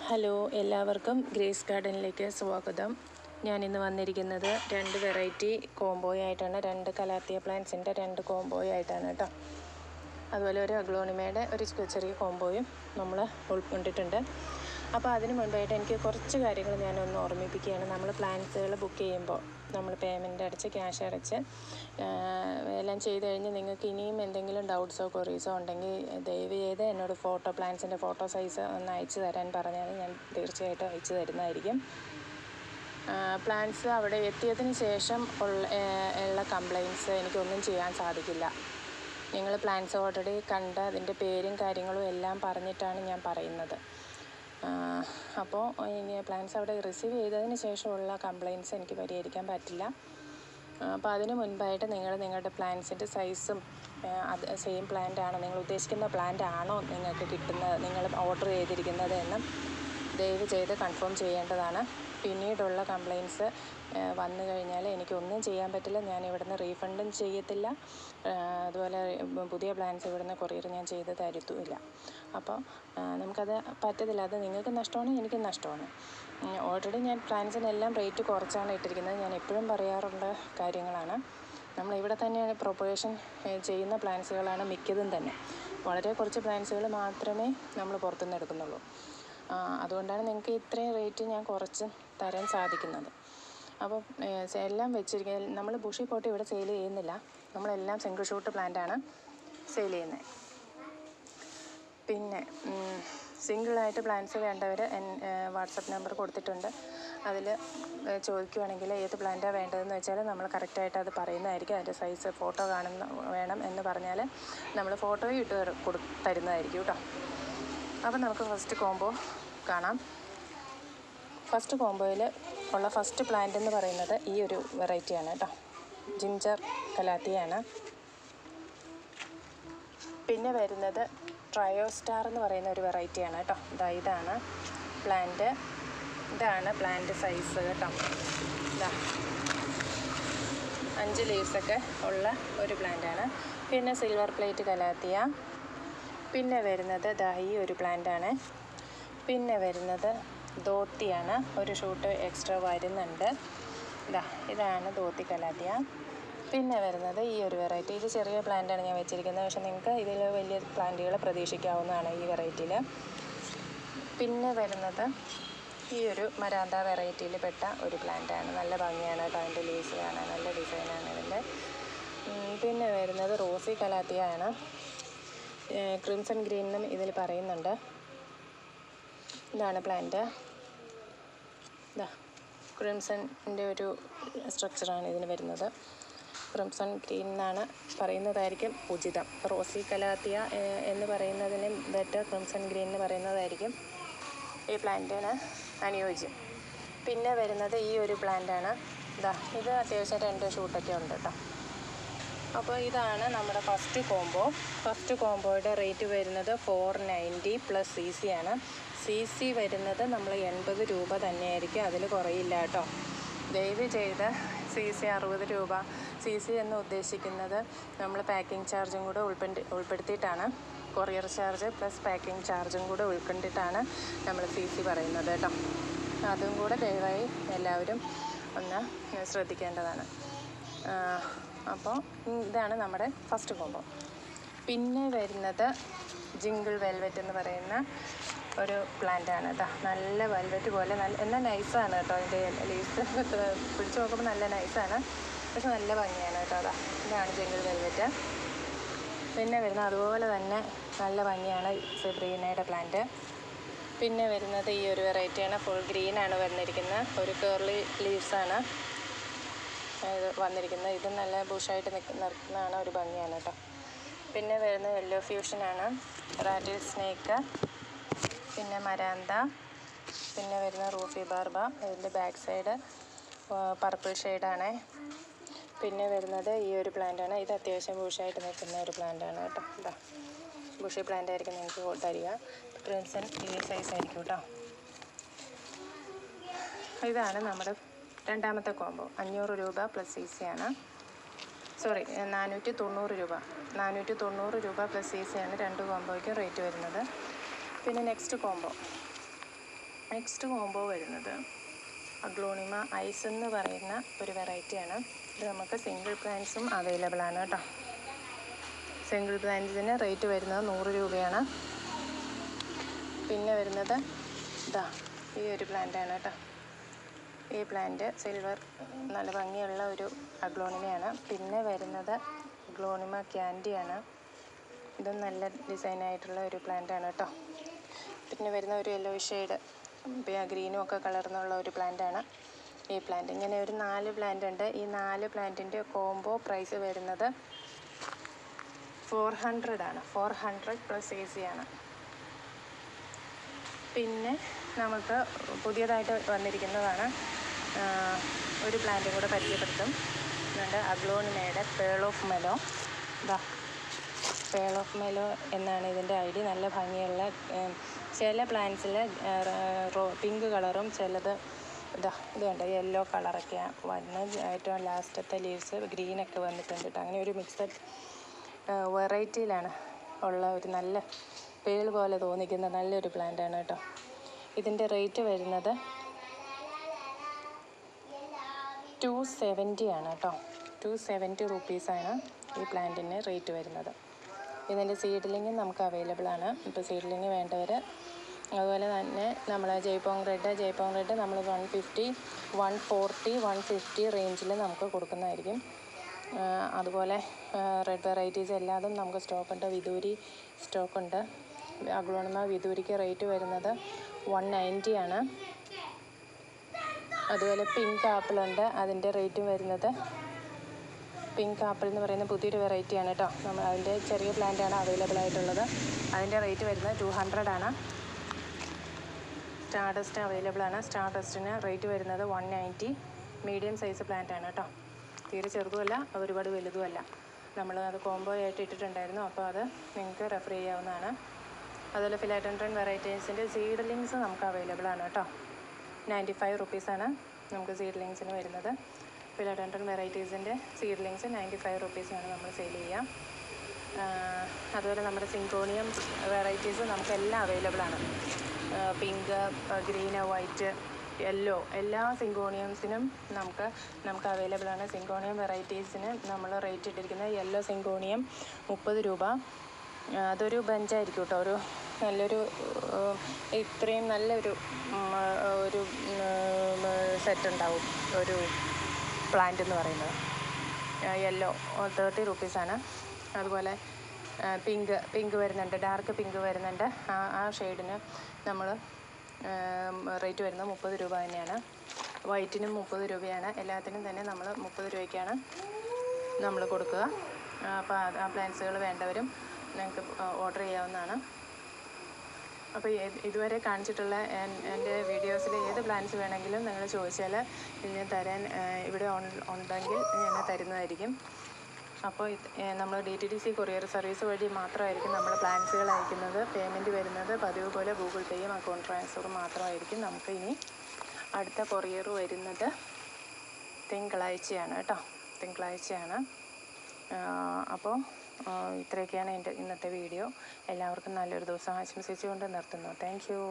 Hello, എല്ലാവർക്കും grace ഗാർഡനിലേക്ക് സ്വാഗതം. ഞാനിന്ന് വന്നിരിക്കുന്നത് 2 വെറൈറ്റി കോംബോയായിട്ടാണ്. 2 കലാത്തിയ പ്ലാന്റ്സിൻ്റെ 2 കോംബോയായിട്ടാണ് കേട്ടോ. അതുപോലെ ഒരു അഗ്ലോണിമയുടെ ഒരു ചെറിയ കോംബോയും നമ്മൾ ഉൾക്കൊണ്ടിട്ടുണ്ട്. അപ്പോൾ അതിന് മുൻപായിട്ട് എനിക്ക് കുറച്ച് കാര്യങ്ങൾ ഞാനൊന്ന് ഓർമ്മിപ്പിക്കുകയാണ്. നമ്മൾ പ്ലാന്റ്സുകൾ ബുക്ക് ചെയ്യുമ്പോൾ നമ്മൾ പേയ്മെൻ്റ് അടച്ച് ക്യാഷ് അടച്ച് എല്ലാം ചെയ്ത് കഴിഞ്ഞ് നിങ്ങൾക്ക് ഇനിയും എന്തെങ്കിലും ഡൗട്ട്സോ ക്വറീസോ ഉണ്ടെങ്കിൽ ദയവ് ചെയ്ത് എന്നോട് പ്ലാന്റ്സിൻ്റെ ഫോട്ടോ സൈസ് ഒന്ന് അയച്ചു തരാൻ പറഞ്ഞാൽ ഞാൻ തീർച്ചയായിട്ടും അയച്ചു തരുന്നതായിരിക്കും. പ്ലാന്റ്സ് അവിടെ എത്തിയതിന് ശേഷം ഉള്ള കംപ്ലയിൻറ്റ്സ് എനിക്കൊന്നും ചെയ്യാൻ സാധിക്കില്ല. നിങ്ങൾ പ്ലാന്റ്സ് ഓൾറെഡി കണ്ട് അതിൻ്റെ പേരും കാര്യങ്ങളും എല്ലാം പറഞ്ഞിട്ടാണ് ഞാൻ പറയുന്നത്. അപ്പോൾ ഇനി പ്ലാന്റ്സ് അവിടെ റിസീവ് ചെയ്തതിന് ശേഷമുള്ള കംപ്ലയിൻറ്റ്സ് എനിക്ക് പരിഹരിക്കാൻ പറ്റില്ല. അപ്പോൾ അതിന് മുൻപായിട്ട് നിങ്ങളുടെ പ്ലാന്റ്സിൻ്റെ സൈസും അത് സെയിം പ്ലാന്റ് ആണോ, നിങ്ങൾ ഉദ്ദേശിക്കുന്ന പ്ലാന്റ് ആണോ നിങ്ങൾക്ക് കിട്ടുന്നത്, നിങ്ങൾ ഓർഡർ ചെയ്തിരിക്കുന്നത് എന്ന് ദയവ് ചെയ്ത് കൺഫേം ചെയ്യേണ്ടതാണ്. പിന്നീടുള്ള കംപ്ലയിൻറ്റ്സ് വന്നു കഴിഞ്ഞാൽ എനിക്കൊന്നും ചെയ്യാൻ പറ്റില്ല. ഞാൻ ഇവിടുന്ന് റീഫണ്ടും ചെയ്യത്തില്ല. അതുപോലെ പുതിയ പ്ലാൻസ് ഇവിടുന്ന് കൊറിയർ ഞാൻ ചെയ്ത് തരത്തുമില്ല. അപ്പോൾ നമുക്കത് പറ്റത്തില്ല. അത് നിങ്ങൾക്ക് നഷ്ടമാണ്, എനിക്കും നഷ്ടമാണ്. ഓൾറെഡി ഞാൻ പ്ലാൻസിനെല്ലാം റേറ്റ് കുറച്ചാണ് ഇട്ടിരിക്കുന്നത്. ഞാൻ എപ്പോഴും പറയാറുള്ള കാര്യങ്ങളാണ്. നമ്മളിവിടെ തന്നെയാണ് പ്രൊപ്പഗേഷൻ ചെയ്യുന്ന പ്ലാൻസുകളാണ് മിക്കതും തന്നെ. വളരെ കുറച്ച് പ്ലാൻസുകൾ മാത്രമേ നമ്മൾ പുറത്തുനിന്ന് എടുക്കുന്നുള്ളൂ. അതുകൊണ്ടാണ് നിങ്ങൾക്ക് ഇത്രയും റേറ്റ് ഞാൻ കുറച്ച് തരാൻ സാധിക്കുന്നത്. അപ്പോൾ എല്ലാം വെച്ചിരിക്കുന്നത് നമ്മൾ ബുഷി പോട്ട് ഇവിടെ സെയിൽ ചെയ്യുന്നില്ല. നമ്മളെല്ലാം സിംഗിൾ ഷൂട്ട് പ്ലാന്റാണ് സെയിൽ ചെയ്യുന്നത്. പിന്നെ സിംഗിളായിട്ട് പ്ലാന്റ്സ് വേണ്ടവർ വാട്സപ്പ് നമ്പർ കൊടുത്തിട്ടുണ്ട്. അതിൽ ചോദിക്കുകയാണെങ്കിൽ ഏത് പ്ലാന്റാണ് വേണ്ടതെന്ന് വെച്ചാൽ നമ്മൾ കറക്റ്റായിട്ട് അത് പറയുന്നതായിരിക്കും. അതിൻ്റെ സൈസ് ഫോട്ടോ വേണം എന്ന് പറഞ്ഞാൽ നമ്മൾ ഫോട്ടോയും ഇട്ട് തരുന്നതായിരിക്കും കേട്ടോ. അപ്പോൾ നമുക്ക് ഫസ്റ്റ് കോംബോ കാണാം. ഫസ്റ്റ് കോംബോയിൽ ഉള്ള ഫസ്റ്റ് പ്ലാന്റ് എന്ന് പറയുന്നത് ഈ ഒരു വെറൈറ്റിയാണ് കേട്ടോ. ജിഞ്ചർ കലാത്തിയാണ്. പിന്നെ വരുന്നത് ട്രയോസ്റ്റാർ എന്ന് പറയുന്ന ഒരു വെറൈറ്റിയാണ് കേട്ടോ. ഇതാണ് പ്ലാന്റ്. ഇതാണ് പ്ലാന്റ് സൈസ് കേട്ടോ. 5 ലീവ്സൊക്കെ ഉള്ള ഒരു പ്ലാന്റാണ്. പിന്നെ സിൽവർ പ്ലേറ്റ് കലാത്തിയ. പിന്നെ വരുന്നത് ഈ ഒരു പ്ലാന്റാണ്. പിന്നെ വരുന്നത് ധോത്തിയാണ്. ഒരു ഷൂട്ട് എക്സ്ട്രാ വരുന്നുണ്ട്. ഇതാണ് ധോത്തി കലാത്തിയ. പിന്നെ വരുന്നത് ഈ ഒരു വെറൈറ്റി. ഇത് ചെറിയ പ്ലാന്റാണ് ഞാൻ വെച്ചിരിക്കുന്നത്. പക്ഷേ നിങ്ങൾക്ക് ഇതിൽ വലിയ പ്ലാന്റുകൾ പ്രതീക്ഷിക്കാവുന്നതാണ് ഈ വെറൈറ്റിയിൽ. പിന്നെ വരുന്നത് ഈ ഒരു മരാന്ത വെറൈറ്റിയിൽ പെട്ട ഒരു പ്ലാന്റാണ്. നല്ല ഭംഗിയാണ് കേട്ടോ. അതിൻ്റെ ലീവ്സ് കാണാൻ നല്ല ഡിസൈനാണ് ഇതിൻ്റെ. പിന്നെ വരുന്നത് റോസി കലാത്തിയ ആണ്. ക്രിംസൺ ഗ്രീൻ എന്നും ഇതിൽ പറയുന്നുണ്ട്. ഇതാണ് പ്ലാന്റ്. ക്രിംസണിൻ്റെ ഒരു സ്ട്രക്ചറാണ് ഇതിന് വരുന്നത്. ക്രിംസൺ ഗ്രീൻ എന്നാണ് പറയുന്നതായിരിക്കും ഉചിതം. റോസി കലാത്തിയ എന്ന് പറയുന്നതിന് ബെറ്റർ ക്രിംസൺ ഗ്രീൻ എന്ന് പറയുന്നതായിരിക്കും ഈ പ്ലാന്റിന് അനുയോജ്യം. പിന്നെ വരുന്നത് ഈ ഒരു പ്ലാന്റാണ്. ഇത് അത്യാവശ്യം 2 ഷൂട്ടൊക്കെ ഉണ്ട് കേട്ടോ. അപ്പോൾ ഇതാണ് നമ്മുടെ ഫസ്റ്റ് കോംബോ. ഫസ്റ്റ് കോംബോയുടെ റേറ്റ് വരുന്നത് 490 പ്ലസ് CC ആണ്. CC വരുന്നത് നമ്മൾ 80 രൂപ തന്നെയായിരിക്കും. അതിൽ കുറയില്ല കേട്ടോ. ദയവ് ചെയ്ത് CC 60 രൂപ. CC എന്ന് ഉദ്ദേശിക്കുന്നത് നമ്മൾ പാക്കിംഗ് ചാർജും കൂടെ ഉൾപ്പെടുത്തിയിട്ടാണ്. കൊറിയർ ചാർജ് പ്ലസ് പാക്കിംഗ് ചാർജും കൂടെ ഉൾക്കൊണ്ടിട്ടാണ് നമ്മൾ CC പറയുന്നത് കേട്ടോ. അതും കൂടെ ദയവായി എല്ലാവരും ഒന്ന് ശ്രദ്ധിക്കേണ്ടതാണ്. അപ്പോൾ ഇതാണ് നമ്മുടെ ഫസ്റ്റ് കോംബോ. പിന്നെ വരുന്നത് ജിങ്കിൾ വെൽവെറ്റ് എന്ന് പറയുന്ന ഒരു പ്ലാന്റാണ് കേട്ടോ. നല്ല വെൽവെറ്റ് പോലെ എന്നാൽ നൈസാണ് കേട്ടോ. അതിൻ്റെ ലീവ്സ് പിടിച്ച് നോക്കുമ്പോൾ നല്ല നൈസാണ്. പക്ഷെ നല്ല ഭംഗിയാണ് കേട്ടോ. ഇതാണ് ജിങ്കിൾ വെൽവെറ്റ്. പിന്നെ വരുന്ന അതുപോലെ തന്നെ നല്ല ഭംഗിയാണ് സെബ്രീനയുടെ പ്ലാന്റ്. പിന്നെ വരുന്നത് ഈ ഒരു വെറൈറ്റിയാണ്. ഫുൾ ഗ്രീനാണ് വന്നിരിക്കുന്നത്. ഒരു കേർലി ലീവ്സാണ് ഇത് വന്നിരിക്കുന്നത്. ഇത് നല്ല ബുഷായിട്ട് നിൽക്കുന്നതാണ്. ഒരു ഭംഗിയാണ് കേട്ടോ. പിന്നെ വരുന്നത് യെല്ലോ ഫ്യൂഷനാണ്. Rattle snake. പിന്നെ മരാന്ത. പിന്നെ വരുന്ന റൂഫി ബാർബ. ഇതിൻ്റെ ബാക്ക് സൈഡ് പർപ്പിൾ ഷെയ്ഡാണ്. പിന്നെ വരുന്നത് ഈ ഒരു പ്ലാന്റാണ്. ഇത് അത്യാവശ്യം ബുഷായിട്ട് നിൽക്കുന്ന ഒരു പ്ലാന്റാണ് കേട്ടോ. ബുഷി പ്ലാന്റ് ആയിരിക്കും നിങ്ങൾക്ക് തരിക. ക്രിംസൺ ഈ സൈസ് ആയിരിക്കും കേട്ടോ. ഇതാണ് നമ്മുടെ രണ്ടാമത്തെ കോംബോ. 500 രൂപ പ്ലസ് CC ആണ്. 490 രൂപ. 490 രൂപ പ്ലസ് CC ആണ് 2 കോംബോയ്ക്കും റേറ്റ് വരുന്നത്. പിന്നെ നെക്സ്റ്റ് കോംബോ നെക്സ്റ്റ് കോംബോ വരുന്നത് അഗ്ലോണിമ ഐസ് എന്ന് പറയുന്ന ഒരു വെറൈറ്റിയാണ്. ഇത് നമുക്ക് സിംഗിൾ പ്ലാന്റ്സും അവൈലബിൾ ആണ് കേട്ടോ. സിംഗിൾ പ്ലാന്റ്സിന് റേറ്റ് വരുന്നത് 100 രൂപയാണ്. പിന്നെ വരുന്നത് ഇതാ ഈ ഒരു പ്ലാന്റാണ് കേട്ടോ. ഈ പ്ലാന്റ് സിൽവർ നല്ല ഭംഗിയുള്ള ഒരു അഗ്ലോണിമയാണ്. പിന്നെ വരുന്നത് അഗ്ലോണിമ ക്യാൻഡിയാണ്. ഇതും നല്ല ഡിസൈനായിട്ടുള്ള ഒരു പ്ലാന്റാണ് കേട്ടോ. പിന്നെ വരുന്ന ഒരു യെല്ലോ ഷെയ്ഡ് ഗ്രീനും ഒക്കെ കളർന്നുള്ള ഒരു പ്ലാന്റാണ് ഈ പ്ലാന്റ്. ഇങ്ങനെ ഒരു 4 പ്ലാന്റ് ഉണ്ട്. ഈ 4 പ്ലാന്റിൻ്റെ കോംബോ പ്രൈസ് വരുന്നത് 400 ആണ്. 400 പ്ലസ് AC ആണ്. പിന്നെ നമുക്ക് പുതിയതായിട്ട് വന്നിരിക്കുന്നതാണ് ഒരു പ്ലാന്റ് കൂടെ പരിചയപ്പെടുത്തും. ഇതുണ്ട് അഗ്ലോണിമയുടെ പേൾ ഓഫ് മെലോ. ഇതാ പേൾ ഓഫ് മെലോ എന്നാണ് ഇതിൻ്റെ ഐഡി. നല്ല ഭംഗിയുള്ള ചില പ്ലാന്റ്സിൽ പിങ്ക് കളറും ചിലത് ഇത് കണ്ടോ യെല്ലോ കളറൊക്കെ വന്ന് ഏറ്റവും ലാസ്റ്റത്തെ ലീവ്സ് ഗ്രീനൊക്കെ വന്നിട്ടുണ്ട് കേട്ടോ. അങ്ങനെ ഒരു മിക്സഡ് വെറൈറ്റിയിലാണ് ഉള്ള ഒരു നല്ല പേൾ പോലെ തോന്നിക്കുന്ന നല്ലൊരു പ്ലാന്റാണ് കേട്ടോ. ഇതിൻ്റെ റേറ്റ് വരുന്നത് 270 ആണ് കേട്ടോ. 270 റുപ്പീസാണ് ഈ പ്ലാന്റിന് റേറ്റ് വരുന്നത്. ഇതിൻ്റെ സീഡ്ലിങ് നമുക്ക് അവൈലബിൾ ആണ്. ഇപ്പോൾ സീഡ്ലിങ് വേണ്ടവർ അതുപോലെ തന്നെ നമ്മൾ ജയ്പോങ് റെഡ് നമ്മൾ 150, 140, 150 റേഞ്ചിൽ നമുക്ക് കൊടുക്കുന്നതായിരിക്കും. അതുപോലെ റെഡ് വെറൈറ്റീസ് എല്ലാതും നമുക്ക് സ്റ്റോക്കുണ്ട്. വിദൂരി സ്റ്റോക്കുണ്ട്. അഗ്ലോണിമ വിദൂരിക്ക് റേറ്റ് വരുന്നത് 190 ആണ്. അതുപോലെ പിങ്ക് ആപ്പിളുണ്ട്. അതിൻ്റെ റേറ്റും വരുന്നത് പിങ്ക് ആപ്പിൾ എന്ന് പറയുന്ന പുതിയൊരു വെറൈറ്റിയാണ് കേട്ടോ. അതിൻ്റെ ചെറിയ പ്ലാന്റാണ് അവൈലബിൾ ആയിട്ടുള്ളത്. അതിൻ്റെ റേറ്റ് വരുന്നത് 200 ആണ്. സ്റ്റാർഡസ്റ്റ് അവൈലബിൾ ആണ്. സ്റ്റാർഡസ്റ്റിന് റേറ്റ് വരുന്നത് 190. മീഡിയം സൈസ് പ്ലാന്റാണ് കേട്ടോ. തീരെ ചെറുതുമല്ല ഒരുപാട് വലുതുമല്ല. നമ്മൾ അത് കോംബോ ആയിട്ട് ഇട്ടിട്ടുണ്ടായിരുന്നു. അപ്പോൾ അത് നിങ്ങൾക്ക് റെഫർ ചെയ്യാവുന്നതാണ്. അതുപോലെ ഫിലാഡൻഡ്രൻ വെറൈറ്റീസിൻ്റെ സീഡ്ലിങ്സ് നമുക്ക് അവൈലബിൾ ആണ് കേട്ടോ. 95 റുപ്പീസാണ് നമുക്ക് സീഡ്ലിങ്സിന് വരുന്നത്. ഫിലാഡൻഡ്രൻ വെറൈറ്റീസിൻ്റെ സീഡ്ലിങ്സ് 95 റുപ്പീസാണ് നമ്മൾ സെയിൽ ചെയ്യുക. അതുപോലെ നമ്മുടെ സിങ്കോണിയം വെറൈറ്റീസ് നമുക്കെല്ലാം അവൈലബിൾ ആണ്. പിങ്ക്, ഗ്രീന്, വൈറ്റ്, യെല്ലോ എല്ലാ സിങ്കോണിയംസിനും നമുക്ക് അവൈലബിൾ ആണ്. സിങ്കോണിയം വെറൈറ്റീസിന് നമ്മൾ റേറ്റ് ഇട്ടിരിക്കുന്നത് യെല്ലോ സിങ്കോണിയം 30 രൂപ. അതൊരു ബഞ്ചായിരിക്കും കേട്ടോ. ഒരു നല്ലൊരു ഇത്രയും നല്ലൊരു സെറ്റ് ഉണ്ടാവും ഒരു പ്ലാന്റ് എന്ന് പറയുന്നത്. യെല്ലോ 30 റുപ്പീസാണ്. അതുപോലെ പിങ്ക് വരുന്നുണ്ട്. ഡാർക്ക് പിങ്ക് വരുന്നുണ്ട്. ആ ഷെയ്ഡിന് നമ്മൾ റേറ്റ് വരുന്നത് 30 രൂപ തന്നെയാണ്. വൈറ്റിനും 30 രൂപയാണ്. എല്ലാത്തിനും തന്നെ നമ്മൾ 30 രൂപയ്ക്കാണ് നമ്മൾ കൊടുക്കുക. അപ്പോൾ ആ പ്ലാന്റ്സുകൾ വേണ്ടവരും നിങ്ങൾക്ക് ഓർഡർ ചെയ്യാവുന്നതാണ്. അപ്പോൾ ഇതുവരെ കാണിച്ചിട്ടുള്ള എൻ്റെ വീഡിയോസിൽ ഏത് പ്ലാന്റ്സ് വേണമെങ്കിലും നിങ്ങൾ ചോദിച്ചാൽ ഞാൻ തരാൻ ഇവിടെ ഉണ്ടെങ്കിൽ ഞാൻ തരുന്നതായിരിക്കും. അപ്പോൾ നമ്മൾ DTDC കൊറിയർ സർവീസ് വഴി മാത്രമായിരിക്കും നമ്മൾ പ്ലാന്റ്സുകൾ അയക്കുന്നത്. പേയ്മെൻറ്റ് വരുന്നത് പതിവ് പോലെ ഗൂഗിൾ പേയും അക്കൗണ്ട് ട്രാൻസ്ഫറും മാത്രമായിരിക്കും. നമുക്ക് ഇനി അടുത്ത കൊറിയർ വരുന്നത് തിങ്കളാഴ്ചയാണ് കേട്ടോ. തിങ്കളാഴ്ചയാണ്. അപ്പോൾ ഇത്രയൊക്കെയാണ് എൻ്റെ ഇന്നത്തെ വീഡിയോ. എല്ലാവർക്കും നല്ലൊരു ദിവസം ആശംസിച്ചുകൊണ്ട് നിർത്തുന്നു. Thank you.